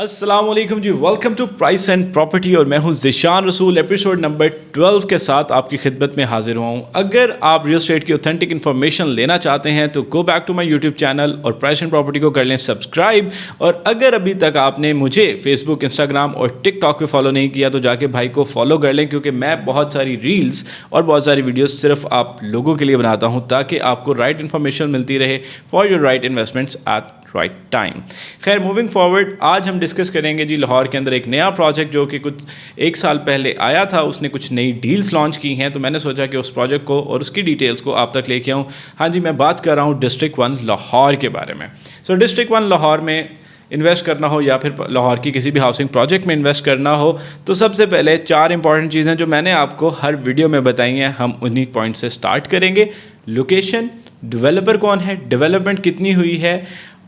अस्सलाम वालेकुम जी, welcome to price and property और मैं हूं ज़िशान रसूल। एपिसोड नंबर 12 के साथ आपकी खिदमत में हाजिर हुआ हूं। अगर आप रियल एस्टेट की ऑथेंटिक इन्फॉर्मेशन लेना चाहते हैं तो go back to my YouTube channel और प्राइस एंड प्रॉपर्टी को कर लें सब्सक्राइब। और अगर अभी तक आपने मुझे फेसबुक, इंस्टाग्राम और टिकटॉक पे फॉलो नहीं किया तो जाके भाई को फॉलो कर लें, क्योंकि मैं बहुत सारी रील्स और बहुत सारी वीडियोस सिर्फ आप लोगों के लिए बनाता हूँ ताकि आपको राइट इन्फॉर्मेशन मिलती रहे for your right investments at right time. खैर, मूविंग फॉरवर्ड, आज हम डिस्कस करेंगे जी लाहौर के अंदर एक नया प्रोजेक्ट जो कि कुछ एक साल पहले आया था। उसने कुछ नई डील्स लॉन्च की हैं, तो मैंने सोचा कि उस प्रोजेक्ट को और उसकी डिटेल्स को आप तक लेके आऊँ। हाँ जी, मैं बात कर रहा हूँ डिस्ट्रिक्ट 1 लाहौर के बारे में। सो डिस्ट्रिक्ट 1 लाहौर में इन्वेस्ट करना हो या फिर लाहौर की किसी भी हाउसिंग प्रोजेक्ट में इन्वेस्ट करना हो तो सबसे पहले 4 इंपॉर्टेंट चीज़ें जो मैंने आपको हर वीडियो में बताई हैं, हम उन्हीं पॉइंट से स्टार्ट करेंगे। लोकेशन, डेवलपर कौन है, डेवलपमेंट कितनी हुई है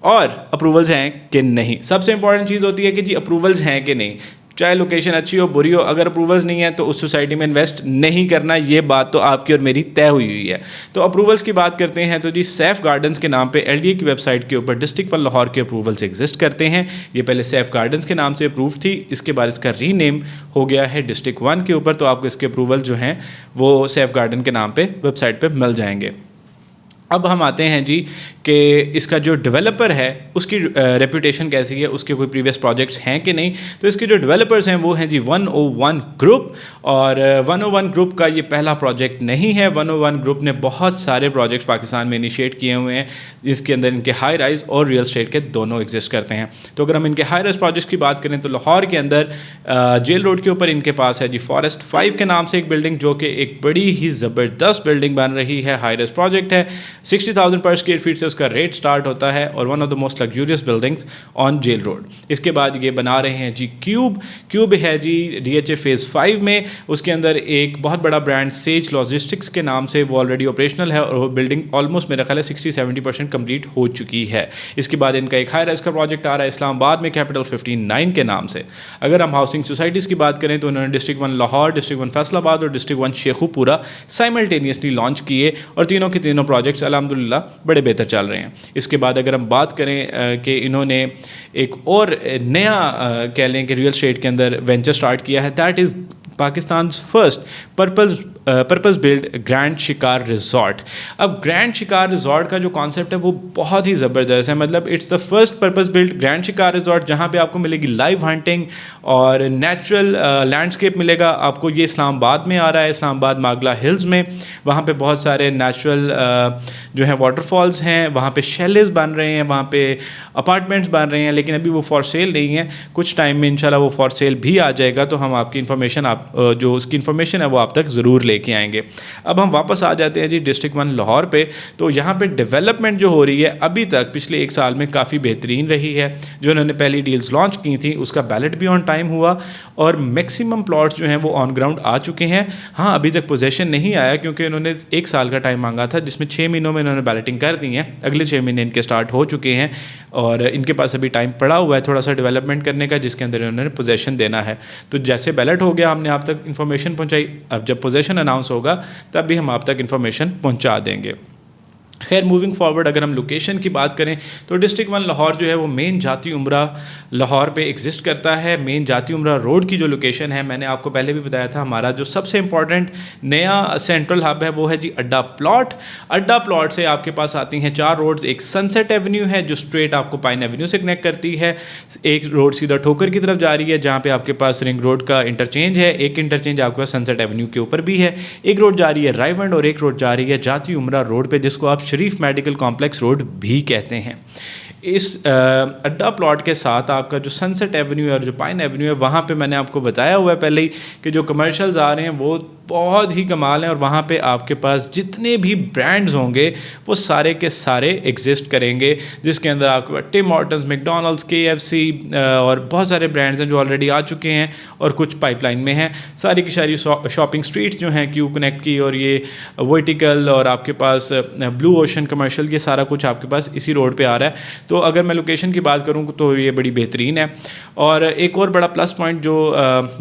और अप्रूवल्स हैं कि नहीं। सबसे इंपॉर्टेंट चीज़ होती है कि जी अप्रूवल्स हैं कि नहीं। चाहे लोकेशन अच्छी हो बुरी हो, अगर अप्रूवल्स नहीं है तो उस सोसाइटी में इन्वेस्ट नहीं करना। ये बात तो आपकी और मेरी तय हुई है। तो अप्रूवल्स की बात करते हैं तो जी सैफ गार्डन्स के नाम पे LDA की वेबसाइट के ऊपर डिस्ट्रिक्ट 1 लाहौर के अप्रूवल्स एग्जिस्ट करते हैं। ये पहले सैफ गार्डन्स के नाम से अप्रूव थी, इसके बाद इसका रीनेम हो गया है डिस्ट्रिक्ट 1 के ऊपर। तो आपको इसके अप्रूवल जो हैं वो सैफ गार्डन के नाम पर वेबसाइट पर मिल जाएंगे। अब हम आते हैं जी कि इसका जो डेवलपर है उसकी रेपुटेशन कैसी है, उसके कोई प्रीवियस प्रोजेक्ट्स हैं कि नहीं। तो इसके जो डेवलपर्स हैं वो हैं जी 101 ग्रुप। और 101 ग्रुप का ये पहला प्रोजेक्ट नहीं है। 101 ग्रुप ने बहुत सारे प्रोजेक्ट्स पाकिस्तान में इनिशिएट किए हुए हैं, जिसके अंदर इनके हाई राइज और रियल स्टेट के दोनों एग्जिस्ट करते हैं। तो अगर हम इनके हाई राइज प्रोजेक्ट्स की बात करें तो लाहौर के अंदर जेल रोड के ऊपर इनके पास है जी फॉरेस्ट 5 के नाम से एक बिल्डिंग, जो कि एक बड़ी ही ज़बरदस्त बिल्डिंग बन रही है। हाई राइज प्रोजेक्ट है, 60,000 पर स्क्वायर फीट से उसका रेट स्टार्ट होता है और one of the most luxurious buildings on Jail Road. इसके बाद ये बना रहे हैं जी क्यूब है जी DHA फेज़ 5 में। उसके अंदर एक बहुत बड़ा ब्रांड सेज लॉजिस्टिक्स के नाम से वो ऑलरेडी ऑपरेशनल है और वो बिल्डिंग ऑलमोस्ट मेरा ख्याल है 60-70% कंप्लीट हो चुकी है। इसके बाद इनका एक हाई राइज का प्रोजेक्ट आ रहा है इस्लामाबाद में कैपिटल 59 के नाम से। अगर हम हाउसिंग सोसाइटीज़ की बात करें तो उन्होंने डिस्ट्रिक्ट 1 लाहौर, डिस्ट्रिक्ट 1 फैसलाबाद और डिस्ट्रिक्ट 1 शेखुपुरा साइमल्टेनियसली लॉन्च किए और तीनों के तीनों प्रोजेक्ट्स अल्हम्दुलिल्लाह बड़े बेहतर चल रहे हैं। इसके बाद अगर हम बात करें कि इन्होंने एक और नया कह लें कि रियल एस्टेट के अंदर वेंचर स्टार्ट किया है, that is Pakistan first purpose build grand शिकार रिजॉर्ट। अब ग्रैंड शिकार रिजॉर्ट का जो कॉन्सेप्ट है वो बहुत ही ज़बरदस्त है। मतलब it's the first purpose build grand शिकार रिजॉर्ट, जहाँ पे आपको मिलेगी लाइव हंटिंग और नेचुरल लैंडस्केप मिलेगा आपको। ये इस्लामाबाद में आ रहा है, इस्लामाबाद मागला हिल्स में। वहाँ पे बहुत सारे नेचुरल जो है वाटरफॉल्स हैं, वहाँ पे शैलेस बन रहे हैं, वहाँ पे अपार्टमेंट्स बन रहे हैं, लेकिन अभी वो फॉर सेल नहीं है। कुछ टाइम में इंशाल्लाह वो फॉर सेल भी आ जाएगा, तो हम आपकी इन्फॉर्मेशन जो उसकी इन्फॉर्मेशन है वो आप तक ज़रूर लेके आएंगे। अब हम वापस आ जाते हैं जी डिस्ट्रिक्ट 1 लाहौर पे। तो यहाँ पे डेवलपमेंट जो हो रही है अभी तक पिछले एक साल में काफ़ी बेहतरीन रही है। जो उन्होंने पहली डील्स लॉन्च की थी उसका बैलेट भी ऑन टाइम हुआ और मैक्सिमम प्लॉट्स जो हैं वो ऑन ग्राउंड आ चुके हैं। हाँ, अभी तक पोजेशन नहीं आया क्योंकि उन्होंने एक साल का टाइम मांगा था, जिसमें 6 महीनों में इन्होंने बैलेटिंग कर दी है। अगले 6 महीने इनके स्टार्ट हो चुके हैं और इनके पास अभी टाइम पड़ा हुआ है थोड़ा सा डेवलपमेंट करने का, जिसके अंदर इन्होंने पोजेशन देना है। तो जैसे बैलेट हो गया हमने आप तक इन्फॉर्मेशन पहुंचाई, अब जब पोजीशन अनाउंस होगा तब भी हम आप तक इन्फॉर्मेशन पहुंचा देंगे। खैर, मूविंग फॉरवर्ड अगर हम लोकेशन की बात करें तो डिस्ट्रिक्ट 1 लाहौर जो है वो मेन जाती उम्रा लाहौर पे एग्जिस्ट करता है। मेन जाती उम्रा रोड की जो लोकेशन है, मैंने आपको पहले भी बताया था, हमारा जो सबसे इंपॉर्टेंट नया सेंट्रल हब है वो है जी अड्डा प्लॉट। अड्डा प्लॉट से आपके पास आती हैं 4 रोड्स। एक सनसेट एवेन्यू है जो स्ट्रेट आपको पाइन एवेन्यू से कनेक्ट करती है। एक रोड सीधा ठोकर की तरफ जा रही है जहाँ पे आपके पास रिंग रोड का इंटरचेंज है। एक इंटरचेंज आपके पास सनसेट एवेन्यू के ऊपर भी है। एक रोड जा रही है रायवंड और एक रोड जा रही है जाती उम्रा रोड पे, जिसको आप शरीफ मेडिकल कॉम्प्लेक्स रोड भी कहते हैं। इस अड्डा प्लॉट के साथ आपका जो सनसेट एवेन्यू है और जो पाइन एवेन्यू है, वहाँ पे मैंने आपको बताया हुआ है पहले ही कि जो कमर्शियल्स आ रहे हैं वो बहुत ही कमाल हैं और वहाँ पे आपके पास जितने भी ब्रांड्स होंगे वो सारे के सारे एग्जिस्ट करेंगे, जिसके अंदर आपके टिम हॉर्टन्स, मैकडॉनल्ड्स, KFC और बहुत सारे ब्रांड्स हैं जो ऑलरेडी आ चुके हैं और कुछ पाइपलाइन में हैं। सारी की सारी शॉपिंग स्ट्रीट्स जो हैं क्यू कनेक्ट की और ये वर्टिकल और आपके पास ब्लू ओशन कमर्शियल, ये सारा कुछ आपके पास इसी रोड पे आ रहा है। तो अगर मैं लोकेशन की बात करूँ तो ये बड़ी बेहतरीन है। और एक और बड़ा प्लस पॉइंट जो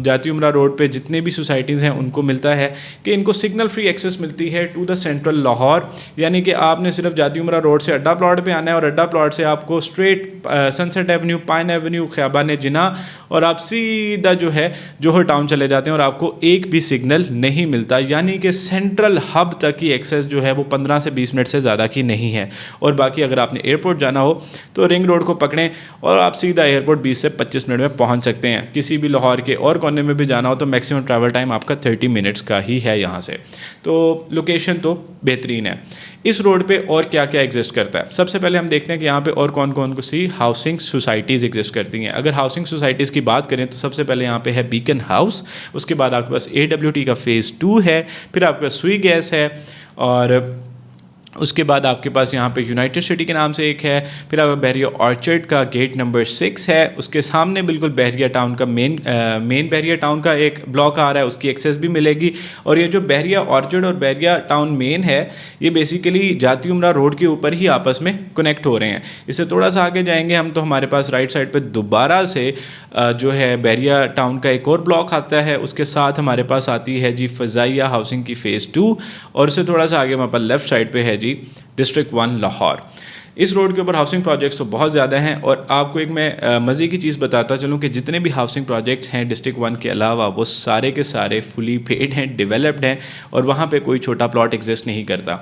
जाती उम्रा रोड पे जितने भी सोसाइटीज़ हैं उनको मिलता है कि इनको सिग्नल फ्री एक्सेस मिलती है टू द सेंट्रल लाहौर, यानी कि आपने सिर्फ जाती उमरा रोड से अड्डा प्लॉट पे आना है और अड्डा प्लॉट से आपको straight sunset avenue, pine avenue, ख़ियाबान जिना और आप सीधा जो है जोहर टाउन चले जाते हैं और आपको एक भी सिग्नल नहीं मिलता, यानी कि सेंट्रल हब तक की एक्सेस जो है वो 15 से 20 मिनट से ज़्यादा की नहीं है। और बाकी अगर आपने एयरपोर्ट जाना हो तो रिंग रोड को पकड़ें और आप सीधा एयरपोर्ट 20 से 25 मिनट में पहुंच सकते हैं। किसी भी लाहौर के और कोने में भी जाना हो तो मैक्सिमम ट्रैवल टाइम आपका 30 मिनट्स का ही है यहाँ से। तो लोकेशन तो बेहतरीन है। इस रोड पे और क्या क्या एग्जिस्ट करता है, सबसे पहले हम देखते हैं कि यहाँ पे और कौन कौन सी हाउसिंग सोसाइटीज़ एग्जिस्ट करती हैं। अगर हाउसिंग सोसाइटीज़ की बात करें तो सबसे पहले यहाँ पे है बीकन हाउस, उसके बाद आपके पास AWT का फ़ेज़ 2 है, फिर आपके पास सुई गैस है, और उसके बाद आपके पास यहाँ पे यूनाइटेड सिटी के नाम से एक है, फिर आपका बहरिया ऑर्चर्ड का गेट नंबर 6 है, उसके सामने बिल्कुल बहरिया टाउन का मेन बहरिया टाउन का एक ब्लॉक आ रहा है, उसकी एक्सेस भी मिलेगी। और ये जो बहरिया ऑर्चर्ड और बहरिया टाउन मेन है ये बेसिकली जाती उमरा रोड के ऊपर ही आपस में कनेक्ट हो रहे हैं। इससे थोड़ा सा आगे जाएंगे हम तो हमारे पास राइट साइड पर दोबारा से जो है बहरिया टाउन का एक और ब्लॉक आता है, उसके साथ हमारे पास आती है जी फ़ज़ाइया हाउसिंग की फ़ेज़ 2, और उससे थोड़ा सा आगे हमारे पास लेफ्ट साइड पे है जी डिस्ट्रिक्ट 1 लाहौर। इस रोड के ऊपर हाउसिंग प्रोजेक्ट्स तो बहुत ज़्यादा हैं, और आपको एक मैं मज़े की चीज़ बताता चलूँ कि जितने भी हाउसिंग प्रोजेक्ट्स हैं डिस्ट्रिक्ट 1 के अलावा वो सारे के सारे फुली पेड हैं, डेवलप्ड हैं, और वहाँ पे कोई छोटा प्लॉट एग्जिस्ट नहीं करता।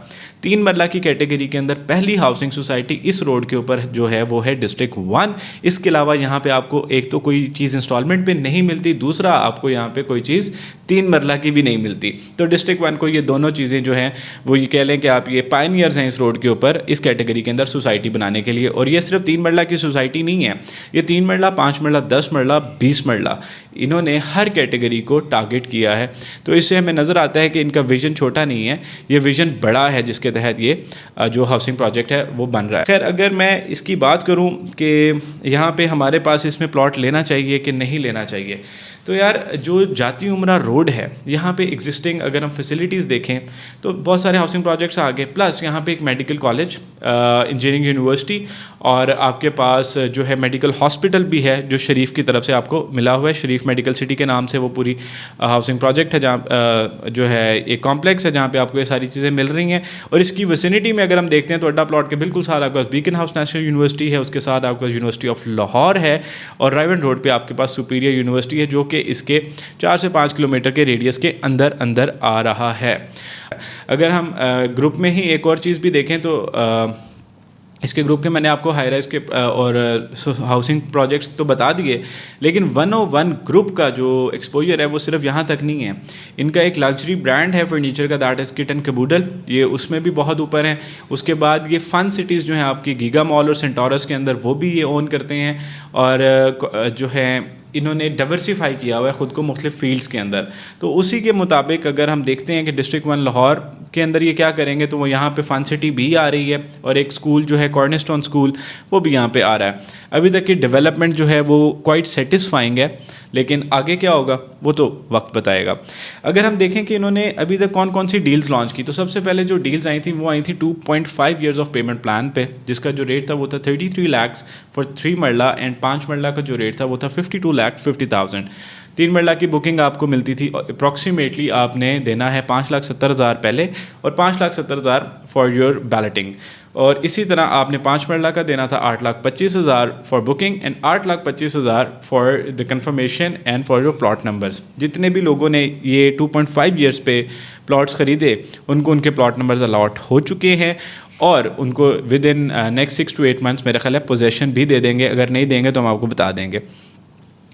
3 मरला की कैटेगरी के अंदर पहली हाउसिंग सोसाइटी इस रोड के ऊपर जो है वो है डिस्ट्रिक्ट 1। इसके अलावा यहाँ पर आपको एक तो कोई चीज़ इंस्टॉलमेंट पर नहीं मिलती, दूसरा आपको यहाँ पर कोई चीज़ 3 मरला की भी नहीं मिलती। तो डिस्ट्रिक्ट 1 को ये दोनों चीज़ें जो हैं वो ये कह लें कि आप ये पायनियर्स हैं इस रोड के ऊपर इस कैटेगरी के अंदर सोसाइटी बनाने के लिए। और ये सिर्फ 3 मरला की सोसाइटी नहीं है, ये 3 मरला, 5 मरला, 10 मरला, 20 मरला, इन्होंने हर कैटेगरी को टारगेट किया है। तो इससे हमें नज़र आता है कि इनका विजन छोटा नहीं है, ये विजन बड़ा है जिसके तहत ये जो हाउसिंग प्रोजेक्ट है वो बन रहा है। खैर अगर मैं इसकी बात करूं कि यहाँ पे हमारे पास इसमें प्लॉट लेना चाहिए कि नहीं लेना चाहिए, तो यार जो जाती उमरा रोड है यहाँ पे एग्जिस्टिंग अगर हम फैसिलिटीज़ देखें तो बहुत सारे हाउसिंग प्रोजेक्ट्स आ गए, प्लस यहाँ पे एक मेडिकल कॉलेज, इंजीनियरिंग यूनिवर्सिटी, और आपके पास जो है मेडिकल हॉस्पिटल भी है जो शरीफ की तरफ से आपको मिला हुआ है। शरीफ मेडिकल सिटी के नाम से वो पूरी हाउसिंग प्रोजेक्ट है जहाँ जो है एक कॉम्प्लेक्स है जहाँ पे आपको ये सारी चीज़ें मिल रही हैं। और इसकी विसिनिटी में अगर हम देखते हैं तो अड्डा प्लॉट के बिल्कुल साथ आपके पास बीकन हाउस नेशनल यूनिवर्सिटी है, उसके साथ आपके पास यूनिवर्सिटी ऑफ लाहौर है, और राइवन रोड पर आपके पास सुपीरियर यूनिवर्सिटी है जो कि इसके 4 से 5 किलोमीटर के रेडियस के अंदर अंदर आ रहा है। अगर हम ग्रुप में ही एक और चीज़ भी देखें तो इसके ग्रुप के मैंने आपको हाई राइज के और हाउसिंग प्रोजेक्ट्स तो बता दिए, लेकिन 101 ग्रुप का जो एक्सपोजर है वो सिर्फ यहाँ तक नहीं है। इनका एक लग्जरी ब्रांड है फर्नीचर का, दैट इज़ किटन कैबूडल, ये उसमें भी बहुत ऊपर है। उसके बाद ये फ़न सिटीज़ जो हैं आपकी गीगा मॉल और सेंटोरस के अंदर वो भी ये ओन करते हैं, और जो है इन्होंने डाइवर्सिफाई किया हुआ है ख़ुद को मुख्तलिफ फील्ड्स के अंदर। तो उसी के मुताबिक अगर हम देखते हैं कि डिस्ट्रिक्ट 1 लाहौर के अंदर ये क्या करेंगे, तो वो यहाँ पे फ़न सिटी भी आ रही है, और एक स्कूल जो है कॉर्नरस्टोन स्कूल वो भी यहाँ पे आ रहा है। अभी तक की डेवलपमेंट जो है वो क्वाइट सेटिस्फाइंग है, लेकिन आगे क्या होगा वो तो वक्त बताएगा। अगर हम देखें कि इन्होंने अभी तक कौन कौन सी डील्स लॉन्च की, तो सबसे पहले जो डील्स आई थी वो आई थी 2.5 ईयर्स ऑफ पेमेंट प्लान पे, जिसका जो रेट था वो था 33 लाख फॉर 3 मरला, एंड 5 मरला का जो रेट था वो था 52,50,000। 3 मरला की बुकिंग आपको मिलती थी अप्रॉक्सीमेटली आपने देना है 5,70,000 पहले और 5,70,000 फॉर योर बैलेटिंग, और इसी तरह आपने 5 मरला का देना था 8,25,000 for booking and 8,25,000 for the confirmation and for your plot numbers. जितने भी लोगों ने ये 2.5 ईयर्स पे प्लॉट्स ख़रीदे उनको उनके प्लॉट नंबर्स अलॉट हो चुके हैं, और उनको with in next 6 to 8 months मेरा ख्याल है पोजेसन भी दे देंगे। अगर नहीं देंगे तो हम आपको बता देंगे।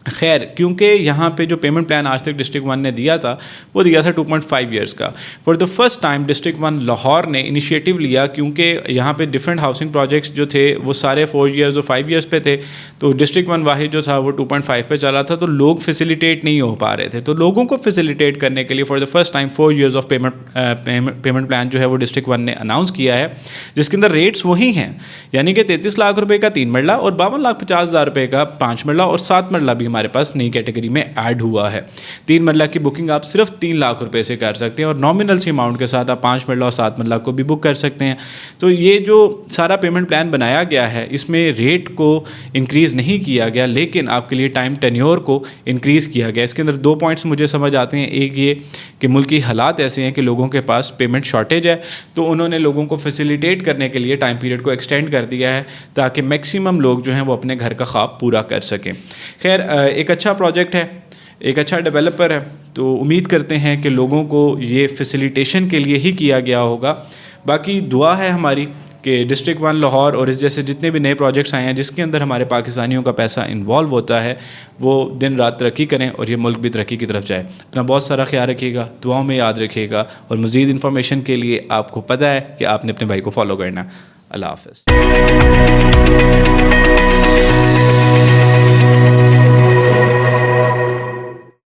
खैर, क्योंकि यहाँ पे जो पेमेंट प्लान आज तक डिस्ट्रिक्ट 1 ने दिया था वो दिया था 2.5 ईयर्स का। For the first time district 1 Lahore ने इनिशिएटिव लिया, क्योंकि यहाँ पे डिफरेंट हाउसिंग प्रोजेक्ट्स जो थे वो सारे 4 ईयर्स और 5 ईयर्स पे थे, तो डिस्ट्रिक्ट 1 वाहिद जो था वो 2.5 पे चला था, तो लोग फैसिलिटेट नहीं हो पा रहे थे। तो लोगों को फैसिलिटेट करने के लिए for the first time 4 years of payment plan जो है वो डिस्ट्रिक्ट 1 ने अनाउंस किया है, जिसके अंदर रेट्स वही हैं, यानी कि 33 लाख रुपये का 3 मरला और 52,50,000 रुपये का 5 मरला और 7 मरला भी हमारे पास नई कैटेगरी में ऐड हुआ है। 3 मरला की बुकिंग आप सिर्फ 3 लाख रुपए से कर सकते हैं और नॉमिनल सी अमाउंट के साथ आप 5 मरला और 7 मरला को भी बुक कर सकते हैं। तो ये जो सारा पेमेंट प्लान बनाया गया है इसमें रेट को इंक्रीज़ नहीं किया गया, लेकिन आपके लिए टाइम टेन्योर को इंक्रीज़ किया गया। इसके अंदर 2 पॉइंट्स मुझे समझ आते हैं। एक ये कि मुल्की हालात ऐसे हैं कि लोगों के पास पेमेंट शॉर्टेज है, तो उन्होंने लोगों को फैसिलिटेट करने के लिए टाइम पीरियड को एक्सटेंड कर दिया है ताकि मैक्सिमम लोग जो हैं वो अपने घर का ख्वाब पूरा कर सकें। खैर, एक अच्छा प्रोजेक्ट है, एक अच्छा डेवलपर है, तो उम्मीद करते हैं कि लोगों को ये फैसिलिटेशन के लिए ही किया गया होगा। बाकी दुआ है हमारी कि डिस्ट्रिक्ट 1 लाहौर और इस जैसे जितने भी नए प्रोजेक्ट्स आए हैं जिसके अंदर हमारे पाकिस्तानियों का पैसा इन्वॉल्व होता है वो दिन रात तरक्की करें और ये मुल्क भी तरक्की की तरफ जाए। अपना बहुत सारा ख्याल रखिएगा, दुआओं में याद रखिएगा और मज़ीद इन्फॉर्मेशन के लिए आपको पता है कि आपने अपने भाई को फॉलो करना। अल्लाह हाफ़िज़।